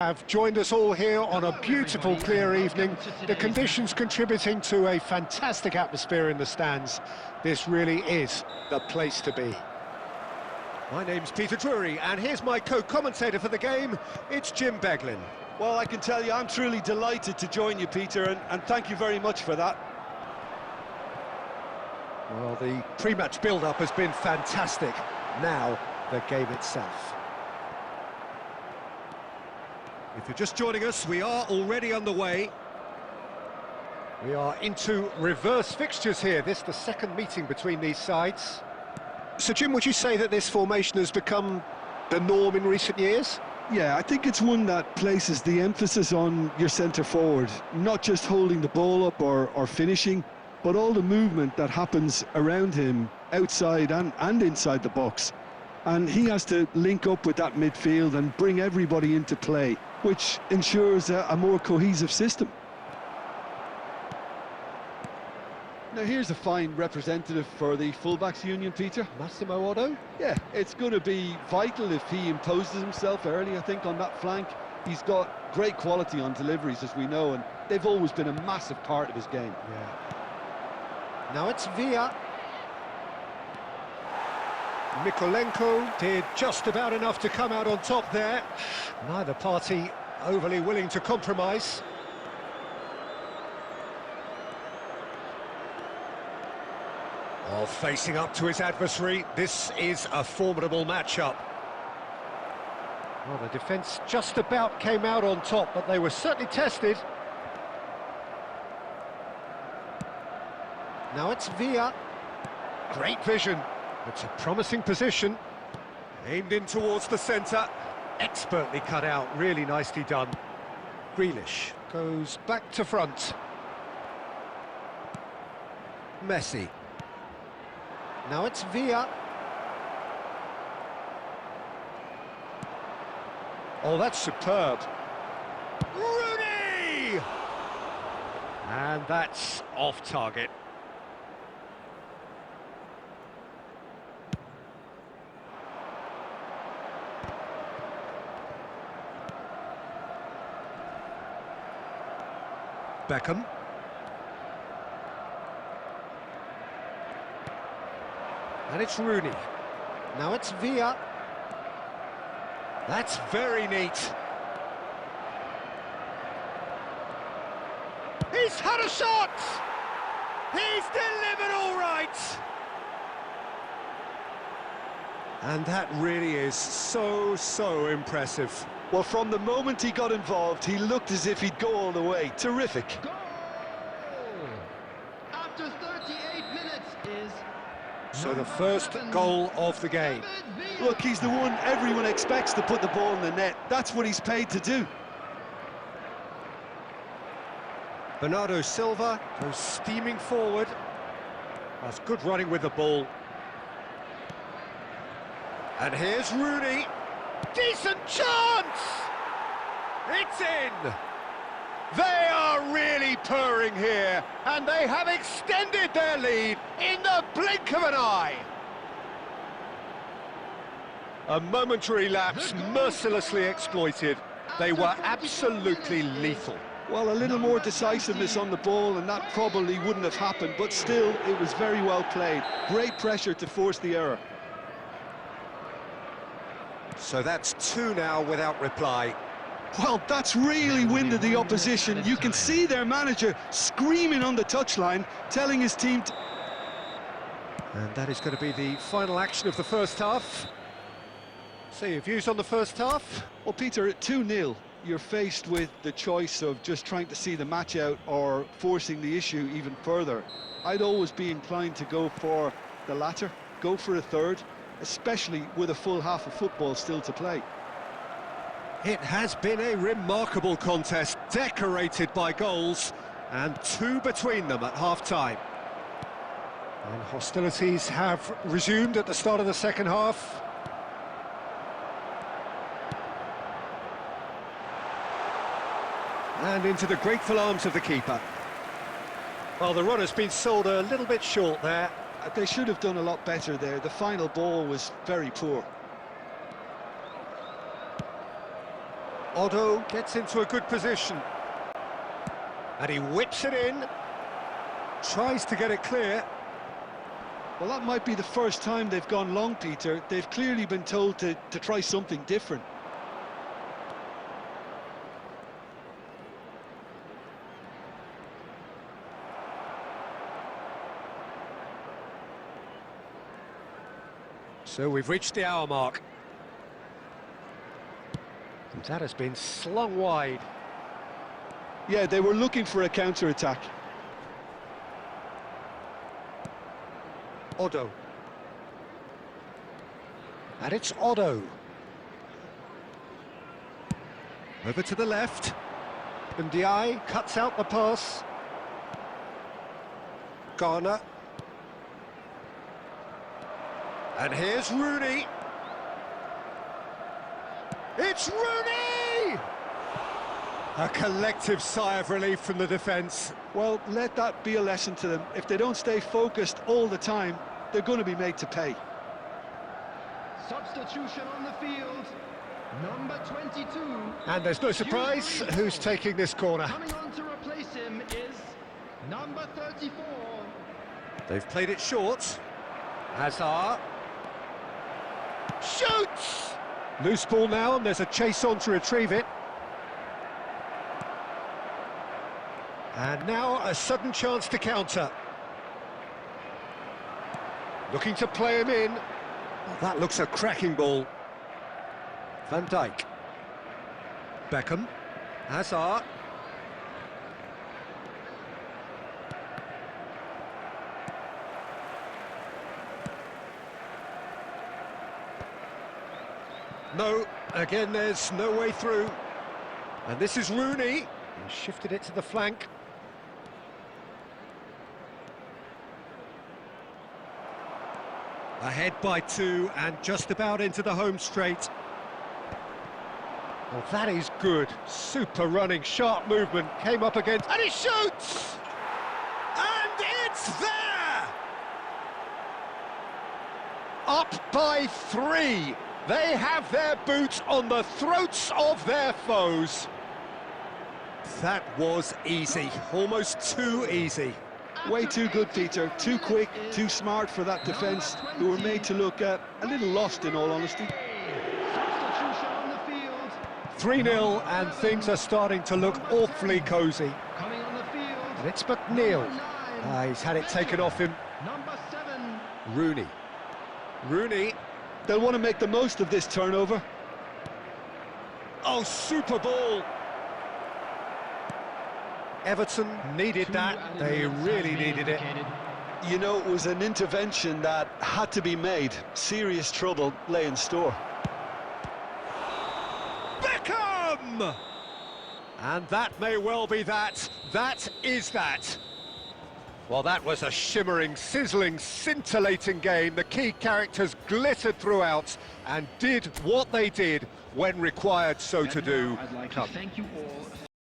Have joined us all here on a beautiful clear evening. The conditions contributing to a fantastic atmosphere in the stands. This really is the place to be. My name's Peter Drury and here's my co-commentator for the game. It's Jim Beglin. Well, I can tell you I'm truly delighted to join you, Peter, and thank you very much for that. Well, the pre-match build-up has been fantastic. Now, the game itself. If you're just joining us, we are already underway. We are into reverse fixtures here. This is the second meeting between these sides. So, Jim, would you say that this formation has become the norm in recent years? Yeah, I think it's one that places the emphasis on your centre forward, not just holding the ball up or finishing, but all the movement that happens around him, outside and inside the box. And he has to link up with that midfield and bring everybody into play, which ensures a more cohesive system. Now here's a fine representative for the fullbacks union, Peter. Massimo Otto? Yeah, it's going to be vital if he imposes himself early, I think, on that flank. He's got great quality on deliveries, as we know, and they've always been a massive part of his game. Yeah. Now it's Villa. Mikolenko did just about enough to come out on top there. Neither party overly willing to compromise. Oh, facing up to his adversary, this is a formidable matchup. Well, the defence just about came out on top, but they were certainly tested. Now it's Villa. Great vision. It's a promising position. Aimed in towards the centre. Expertly cut out, really nicely done. Grealish goes back to front. Messi. Now it's Villa. Oh, that's superb. Rooney! And that's off target. Beckham. And it's Rooney. Now it's Villa. That's very neat. He's had a shot! He's delivered all right! And that really is so impressive. Well, from the moment he got involved, he looked as if he'd go all the way. Terrific. Goal! After 38 minutes is... So the first goal of the game. Look, he's the one everyone expects to put the ball in the net. That's what he's paid to do. Bernardo Silva goes steaming forward. That's good running with the ball. And here's Rooney. Decent chance! It's in! They are really purring here, and they have extended their lead in the blink of an eye. A momentary lapse mercilessly exploited. They were absolutely lethal. Well, a little more decisiveness on the ball, and that probably wouldn't have happened, but still, it was very well played. Great pressure to force the error. So that's two now without reply. Well, that's really winded the opposition. You can see their manager screaming on the touchline, telling his team to... And that is going to be the final action of the first half. So your views on the first half? Well, Peter, at 2-0, you're faced with the choice of just trying to see the match out or forcing the issue even further. I'd always be inclined to go for the latter, go for a third, especially with a full half of football still to play. It has been a remarkable contest, decorated by goals, and two between them at half-time. And hostilities have resumed at the start of the second half. And into the grateful arms of the keeper. Well, the run has been sold a little bit short there. They should have done a lot better there. The final ball was very poor. Otto gets into a good position. And he whips it in. Tries to get it clear. Well, that might be the first time they've gone long, Peter. They've clearly been told to try something different. So we've reached the hour mark. And that has been slung wide. Yeah, they were looking for a counter-attack. Otto. And it's Otto. Over to the left. Ndiaye cuts out the pass. Garner. And here's Rooney. It's Rooney! A collective sigh of relief from the defence. Well, let that be a lesson to them. If they don't stay focused all the time, they're going to be made to pay. Substitution on the field. Number 22. And there's no surprise who's taking this corner. Coming on to replace him is number 34. They've played it short. Hazard. Shoots! Loose ball now, and there's a chase on to retrieve it. And now a sudden chance to counter. Looking to play him in. Oh, that looks a cracking ball. Van Dijk. Beckham. Hazard. No, again there's no way through. And this is Rooney. He shifted it to the flank. Ahead by 2 and just about into the home straight. Well, that is good. Super running, sharp movement. Came up against... And he shoots! And it's there! Up by 3. They have their boots on the throats of their foes. That was easy. Almost too easy. Way too good, Peter. Too quick, too smart for that defence, who were made to look a little lost, in all honesty. Substitution on the field. 3-0, and things are starting to look awfully cosy. Coming on the field. And it's McNeil. Number 9. He's had it taken off him. Number 7. Rooney. Rooney. They'll want to make the most of this turnover. Oh, super ball. Everton needed that. They really needed it. You know, it was an intervention that had to be made. Serious trouble lay in store. Beckham! And that may well be that. That is that. Well, that was a shimmering, sizzling, scintillating game. The key characters glittered throughout and did what they did when required so to do. I'd like to thank you all